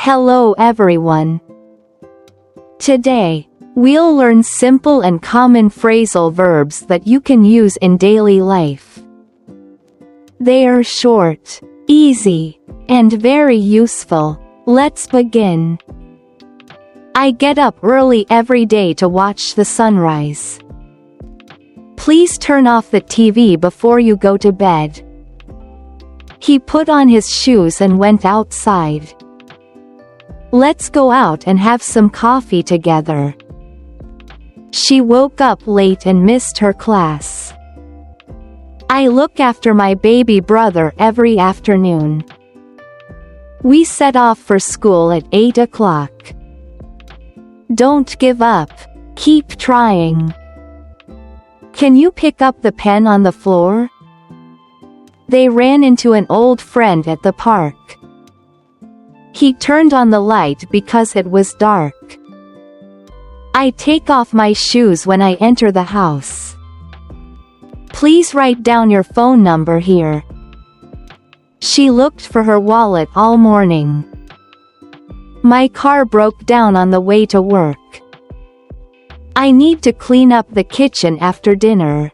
Hello everyone. Today, we'll learn simple and common phrasal verbs that you can use in daily life. They are short, easy, and very useful. Let's begin. I get up early every day to watch the sunrise. Please turn off the TV before you go to bed. He put on his shoes and went outside. Let's go out and have some coffee together. She woke up late and missed her class. I look after my baby brother every afternoon. We set off for school at 8 o'clock. Don't give up. Keep trying. Can you pick up the pen on the floor? They ran into an old friend at the park. He turned on the light because it was dark. I take off my shoes when I enter the house. Please write down your phone number here. She looked for her wallet all morning. My car broke down on the way to work. I need to clean up the kitchen after dinner.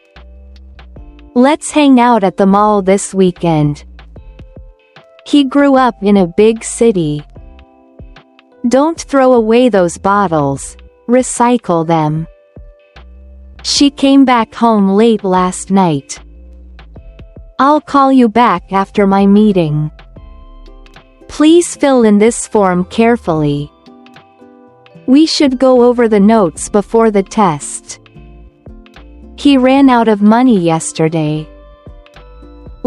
Let's hang out at the mall this weekend. He grew up in a big city. Don't throw away those bottles. Recycle them. She came back home late last night. I'll call you back after my meeting. Please fill in this form carefully. We should go over the notes before the test. He ran out of money yesterday.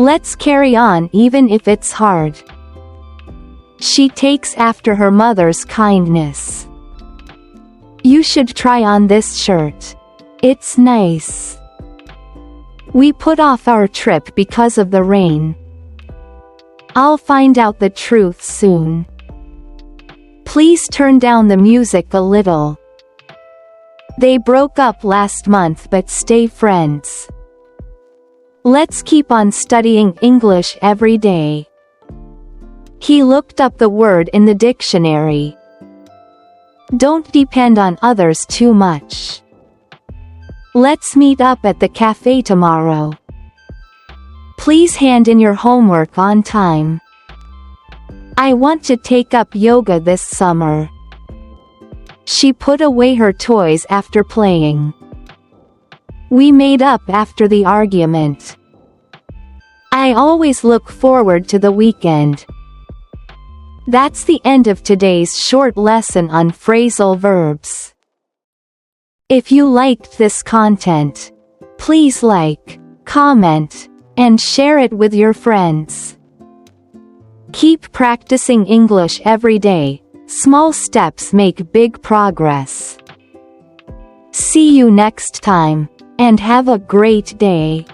Let's carry on even if it's hard. She takes after her mother's kindness. You should try on this shirt. It's nice. We put off our trip because of the rain. I'll find out the truth soon. Please turn down the music a little. They broke up last month but stay friends. Let's keep on studying English every day. He looked up the word in the dictionary. Don't depend on others too much. Let's meet up at the cafe tomorrow. Please hand in your homework on time. I want to take up yoga this summer. She put away her toys after playing. We made up after the argument. I always look forward to the weekend. That's the end of today's short lesson on phrasal verbs. If you liked this content, please like, comment, and share it with your friends. Keep practicing English every day. Small steps make big progress. See you next time, and have a great day.